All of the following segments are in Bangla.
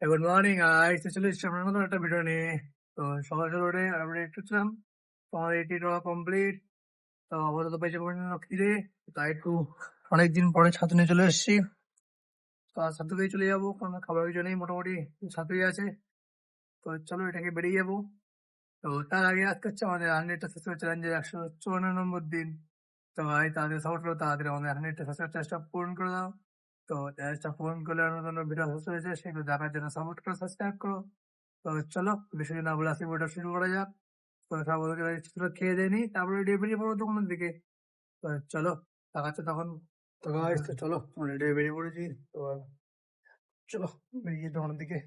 গুড মর্নিং গাইস, তো চলে এসেছি আমরা নতুন একটা ভিডিও নিয়ে। তো সকাল সকাল উঠে আমরা একটু ছিলাম, তো আমার এটি দেওয়া কমপ্লিট। তো আপাতত পেয়েছে পর্যন্ত খিদে, তাই একটু অনেকদিন পরে ছাতু নিয়ে চলে এসেছি। তো আর ছাতুকেই চলে যাবো, কারণ খাবার কিছু নেই, মোটামুটি ছাতুই আছে। তো চলো এটাকে বেরিয়ে যাবো। তো তার আগে আজকে হচ্ছে আমাদের 100টা চ্যালেঞ্জের 154 নম্বর দিন। তো ভাই তাদের সাপোর্ট করো, তাড়াতাড়ি আমাদের 100টা পূরণ করে দাও। তো চ্যালেঞ্জটা পূরণ করলে নতুন ভিডিও পোস্ট হয়েছে, সেগুলো দেখার জন্য সাপোর্ট করো, সাবস্ক্রাইব করো। তো চলো বেশি না বলে আজকে ভিডিওটা শুরু করা যাক। তো সব ওদেরকে কিছুটা খেয়ে দিয়ে নিই, তারপরে রেডি বেরিয়ে পড়বো দোকানের দিকে। তো চলো দেখাচ্ছে তখন। তো গাইস, তো চলো আমরা রেডি বেরিয়ে পড়েছি। তো চলো বেরিয়ে দোকানের দিকে।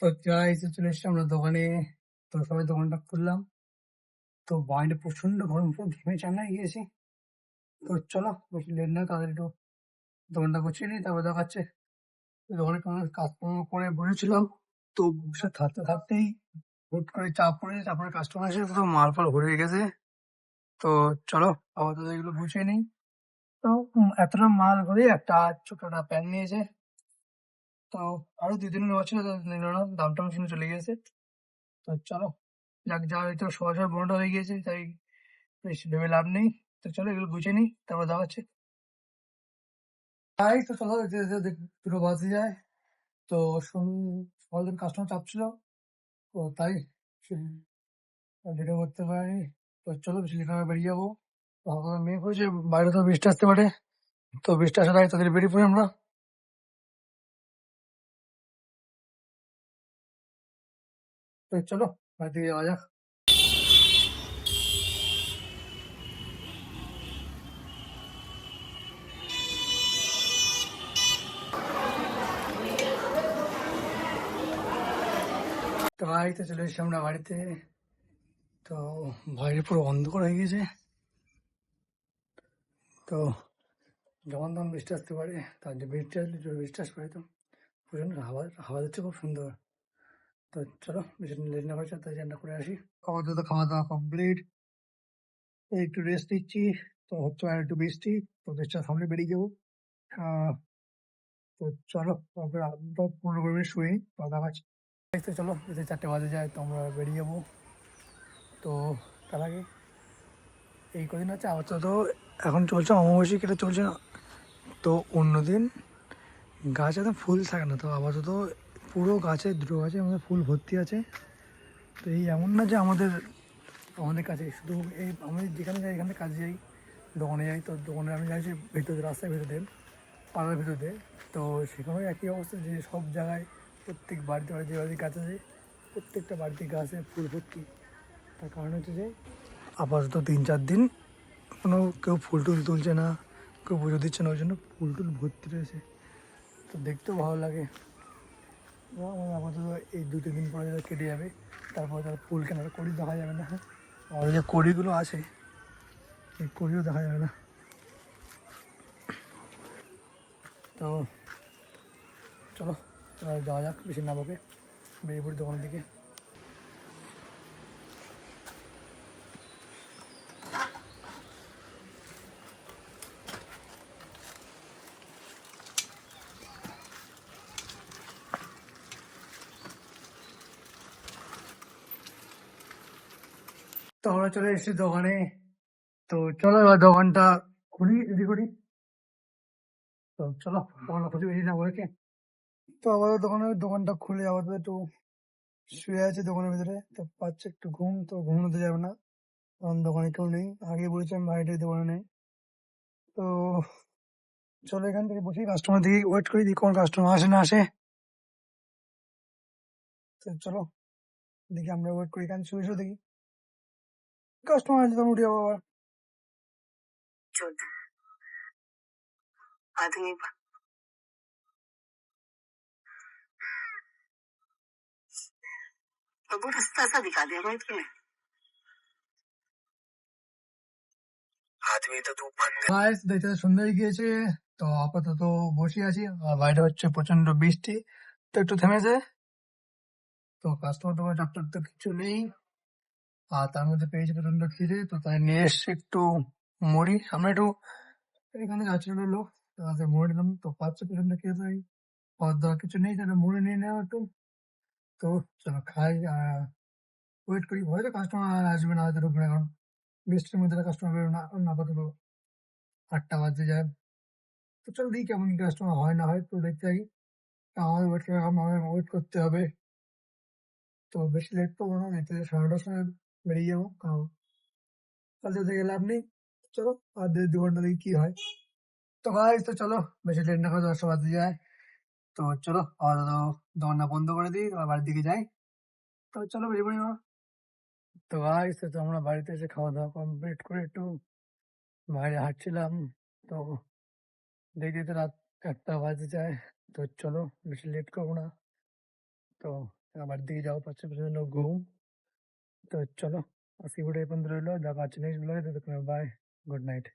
তো গাইস, চলে এসেছি আমরা দোকানে। তো সবাই দোকানটা খুললাম। তো বাইরে প্রচন্ড গরম, পুরো ঘেমে চান্না গিয়েছি। তো চলো বেশি লেট না, তাদের একটু দোকানটা গুছিয়ে নিই, তারপর দেখাচ্ছে। তো দোকানে কোনো কাজকর্ম করে বসেছিলাম। তো বসে থাকতে থাকতেই হুট করে চাপ পড়েছে, তারপরে কাস্টমার এসে পুরো মাল ফাল ভরে গেছে। তো চলো আপাতত এগুলো গুছিয়ে নিই। তো এতটা মাল ভরে একটা ছোট একটা প্যান নিয়েছে। তো আরো 2-3 নেওয়া ছিল, তো নিল না, দামটা শুনে চলে গিয়েছে। তো চলো, যাক যা হয়তো সহজ বড়টা হয়ে গিয়েছে, তাই বেশি ভেবে লাভ নেই। তো চলো এগুলো গুছিয়ে নিই, তারপর দেখাচ্ছে। তাই তো চলো, যেতে যেতে দুটো বাজে যায়। তো সকাল দিন কাস্টমার চাপ ছিল, তো তাই লেটও করতে পারিনি। তো চলো বেশি লেট না বেরিয়ে যাবো। তো হালকা মেঘ হয়েছে, বাইরে তো বৃষ্টি আসতে পারে। তো বৃষ্টি আসার আগে তাদের বেরিয়ে পড়ি আমরা। তো চলো বাড়ি থেকে যাওয়া যাক। তো বাড়িতে চলে এসেছি আমরা বাড়িতে। তো বাইরে পুরো অন্ধকার হয়ে গেছে। তো যখন তখন বৃষ্টি আসতে পারে, তার যে বৃষ্টি আসলে জোরে বৃষ্টি আসতে পারে। তো প্রচন্ড হাওয়া হাওয়া দিচ্ছে, খুব সুন্দর। তো চলো বেশি লেট না করছে, তাই রান্না করে আসি। আপাতত খাওয়া দাওয়া কমপ্লিট, একটু রেস্ট নিচ্ছি। তো হচ্ছে আর একটু বৃষ্টি, তো বৃষ্টির সামনে বেরিয়ে যাবো। আহ, তো চলো তারপরে 15-20 মিনিট শুয়ে তো দেখাচ্ছি। তো চলো যদি 4টে বাজে যায়, তো আমরা বেরিয়ে যাবো। তো তার আগে এই কদিন হচ্ছে আপাতত এখন চলছে অমাবস্যা, কেটে চলছে না। তো অন্যদিন গাছ একদম ফুল থাকে না, তো আপাতত পুরো গাছে, দুটো গাছে আমাদের ফুল ভর্তি আছে। তো এই এমন না যে আমাদের আমাদের কাছে শুধু এই আমি যেখানে যাই, এখানে কাজে যাই, দোকানে যাই। তো দোকানে আমি যাইছি ভেতরে, রাস্তার ভেতরে, পাড়ার ভেতরে। তো সেখানেও একই অবস্থা, যে সব জায়গায় প্রত্যেক বাড়িতে বাড়িতে যে বাড়িতে গাছ আছে, প্রত্যেকটা বাড়িতে গাছে ফুল ভর্তি। তার কারণ হচ্ছে যে আপাতত 3-4 দিন কোনো কেউ ফুল টুল তুলছে না, কেউ পুজো দিচ্ছে না, ওই জন্য ফুল টুল ভর্তি রয়েছে। তো দেখতেও ভালো লাগে। আমার আপাতত এই 2-3 দিন পরে কেটে যাবে, তারপর তার ফুল কেনার কড়ি দেখা যাবে না। আর যে কড়িগুলো আছে, এই কড়িও দেখা যাবে না। তো চলো এবার যাওয়া যাক, বেশি না বকে বেরিয়ে পড়ি দোকানের দিকে। তো আমরা চলে এসেছি দোকানে। তো চলো এবার দোকানটা খুলি, রেডি করি। তো চলো দোকানটা খুলি, বেশি না বকে। তো আবার দোকানটা খুলে আবার একটু শুয়ে আছে দোকানের ভিতরে। তো পাচ্ছে একটু ঘুম, তো ঘুমোতে যাবে না, কারণ দোকানে কেউ নেই। আগে বলেছিলাম বাইরে দোকানে নেই। তো চলো এখান থেকে বসি, কাস্টমার দিকে ওয়েট করি, দিই কোন কাস্টমার আসে না আসে। তো চলো দেখি, আমরা ওয়েট করি এখানে শুয়ে শুয়ে, দেখি কাস্টমার আসলে তখন উঠে যাবো আবার। आदमी वो रास्ता सा दिखा दिया भाई तूने। গাইস দেখতে তো সন্ধ্যা হয়ে গিয়েছে। তো আপাতত বসে আছি, আর বাইরে হচ্ছে প্রচন্ড বৃষ্টি। তো একটু থেমেছে। তো কাস্টমার তোমার ডাক্তার তো কিছু নেই। আর তার মধ্যে পেয়েছি প্রচন্ড খিদে, তো তাই নিয়ে এসছি একটু মুড়ি। আমরা একটু এখানে আচরণের লোক, তো তাদের মুড়ি নিলাম, তো পাচ্ছে প্রচন্ড খিদে, তাই খাওয়ার দাওয়ার কিছু নেই, তাহলে মুড়ি নিয়ে নেওয়া একটু। তো চলো খাই, ওয়েট করি, হয়তো কাস্টমার আসবে না, হয়তো ঢুকবে না, কারণ বৃষ্টির মধ্যে কাস্টমার বেরোবে না, আপাতত 8টা বাজে যায়। তো চলো দেখি কেমন কাস্টমার হয় না হয়, তো দেখতে থাকি। আমাদের ওয়েট করে, আমাদের ওয়েট করতে হবে। তো বেশি লেট করবো না, দেখতে 9:30টার সময় বেরিয়ে যাবো, কারণ কাল থেকে লাভ নেই। চলো আর 1.5-2 ঘন্টা দেখি কি হয়। তো গাইস, তো চলো বেশি লেট না করে 10টা বাজতে যায়। তো চলো আপাতত দোকানটা বন্ধ করে দিই, আর বাড়ির দিকে যাই। তো চলো বেরিয়ে পড়ি আমরা। তো গাইস, তো আমরা বাড়িতে এসে খাওয়া দাওয়া কমপ্লিট করে একটু বাইরে হাঁটছিলাম। তো দেখতে তো রাত 1টা বাজে যায়। তো চলো বেশি লেট করবো না। তো বাড়ির দিকে যাওয়া পাচ্ছে প্রচন্ড ঘুম। তো চলো আজকে ভিডিও এই পর্যন্ত রইলো, দেখা হচ্ছে নেক্সট ব্লগে। ততক্ষণ বাই, গুড নাইট।